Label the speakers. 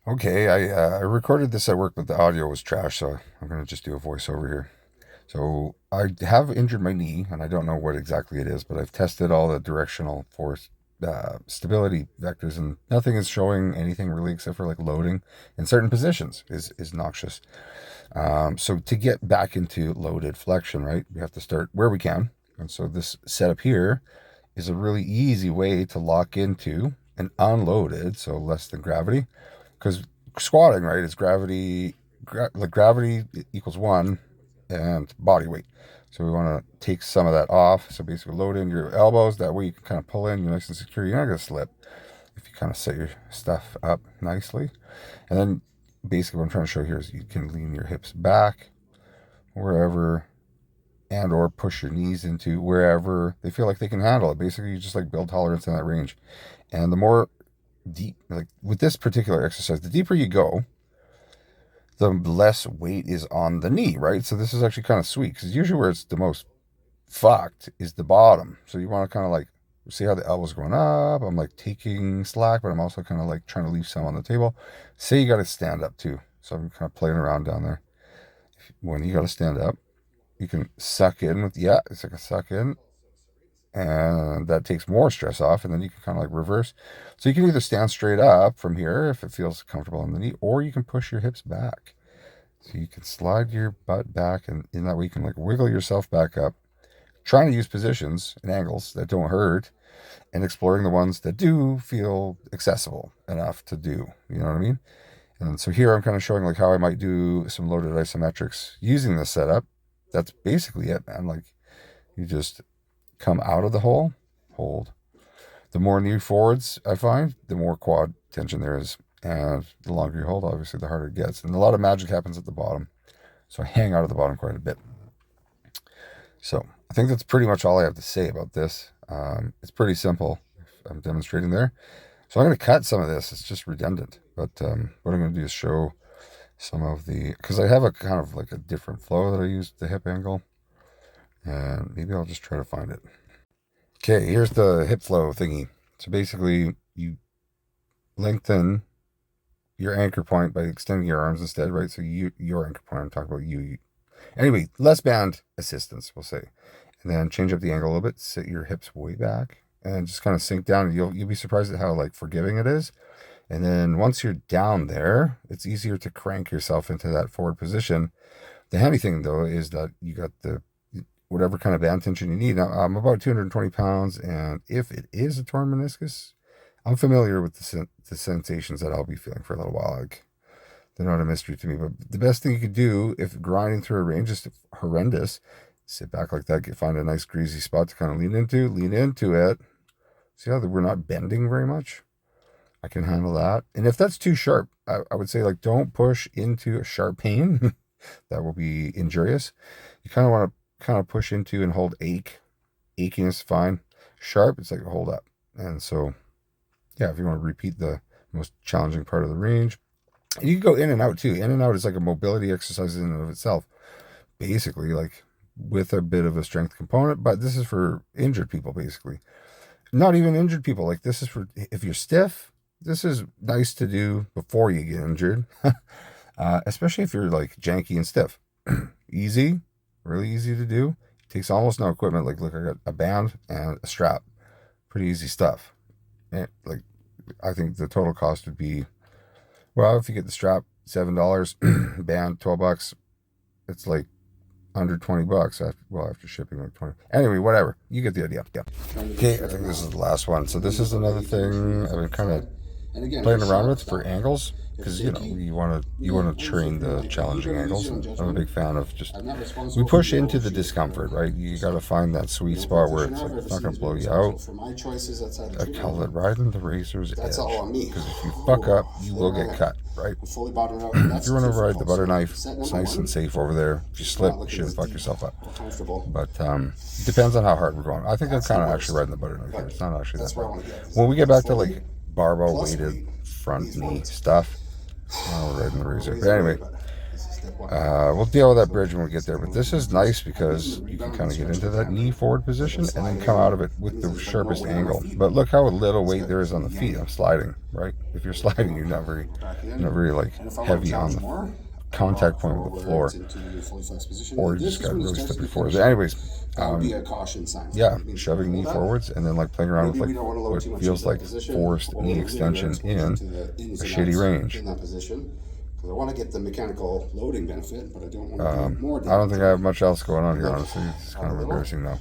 Speaker 1: Okay, I recorded this at work, but the audio was trash, so I'm gonna just do a voiceover here. So I have injured my knee, and I don't know what exactly it is, but I've tested all the directional force stability vectors, and nothing is showing anything really except for like loading in certain positions is noxious. So to get back into loaded flexion, right, we have to start where we can, and so this setup here is a really easy way to lock into an unloaded, so less than gravity, because squatting, right, is like gravity equals one and body weight. So we want to take some of that off. So basically load in your elbows. That way you can kind of pull in. You're nice and secure. You're not going to slip if you kind of set your stuff up nicely. And then basically what I'm trying to show here is you can lean your hips back wherever and or push your knees into wherever they feel like they can handle it. Basically, you just like build tolerance in that range. And the more deep, like with this particular exercise, the deeper you go, the less weight is on the knee, right? So this is actually kind of sweet because usually where it's the most fucked is the bottom. So you want to kind of like see how the elbow's going up. I'm like taking slack, but I'm also kind of like trying to leave some on the table. Say you got to stand up too. So I'm kind of playing around down there. When you got to stand up, you can suck in with, yeah, it's like a suck in. And that takes more stress off. And then you can kind of like reverse. So you can either stand straight up from here if it feels comfortable on the knee, or you can push your hips back. So you can slide your butt back, and in that way you can like wiggle yourself back up, trying to use positions and angles that don't hurt, and exploring the ones that do feel accessible enough to do. You know what I mean? And so here I'm kind of showing like how I might do some loaded isometrics using this setup. That's basically it, man. Like you just come out of the hole, hold. The more knee forwards I find, the more quad tension there is. And the longer you hold, obviously, the harder it gets. And a lot of magic happens at the bottom. So I hang out at the bottom quite a bit. So I think that's pretty much all I have to say about this. It's pretty simple. I'm demonstrating there. So I'm going to cut some of this. It's just redundant. But what I'm going to do is show some of the, because I have a kind of like a different flow that I use the hip angle. And maybe I'll just try to find it. Okay, here's the hip flow thingy. So basically, you lengthen your anchor point by extending your arms instead, right? So your anchor point, I'm talking about you. Anyway, less band assistance, we'll say. And then change up the angle a little bit, sit your hips way back, and just kind of sink down. You'll be surprised at how like forgiving it is. And then once you're down there, it's easier to crank yourself into that forward position. The handy thing though is that you got the whatever kind of band tension you need. Now, I'm about 220 pounds, and if it is a torn meniscus, I'm familiar with the sensations that I'll be feeling for a little while. Like, they're not a mystery to me. But the best thing you could do if grinding through a range is horrendous, sit back like that, find a nice greasy spot to kind of lean into it. See how we're not bending very much? I can handle that. And if that's too sharp, I would say like don't push into a sharp pain. That will be injurious. You kind of want to kind of push into and hold ache. Aching is fine. Sharp, it's like a hold up. And so, yeah, if you want to repeat the most challenging part of the range, and you can go in and out too. In and out is like a mobility exercise in and of itself, basically, like with a bit of a strength component. But this is for injured people, basically. Not even injured people. Like this is for if you're stiff. This is nice to do before you get injured, especially if you're like janky and stiff. Easy, really easy to do. Takes almost no equipment. Like, look, I got a band and a strap. Pretty easy stuff. And like, I think the total cost would be, well, if you get the strap, $7, band, $12. It's like under $20 after shipping, like 20. Anyway, whatever. You get the idea. Yeah. Okay, I think this is the last one. So this is another thing I've been kind of playing around with for angles, because you want to train the challenging angles. And I'm a big fan of just we push into the discomfort, right? You got to find that sweet spot where it's like it's not going to blow you out. I call it riding the razor's edge, because if you fuck up, you will get cut, right? If you want to ride the butter knife, it's nice and safe over there. If you slip, you shouldn't fuck yourself up. But it depends on how hard we're going. I think I'm kind of actually riding the butter knife here. It's not actually that bad. When we get back to like barbell weighted front knee stuff, we're riding the razor. But anyway, We'll deal with that bridge when we get there, but this is nice because you can kind of get into that knee forward position and then come out of it with the sharpest angle. But look how little weight there is on the feet. I'm sliding, right? If you're sliding, you're not very like heavy on the contact point with the floor, or you just got really slippery floors. Anyways, yeah, shoving knee forwards and then like playing around with like what feels like forced knee extension in a shitty range.
Speaker 2: I want to get the mechanical loading benefit, but I don't want to do more damage.
Speaker 1: I don't think I have much else going on here, honestly. It's kind of embarrassing now.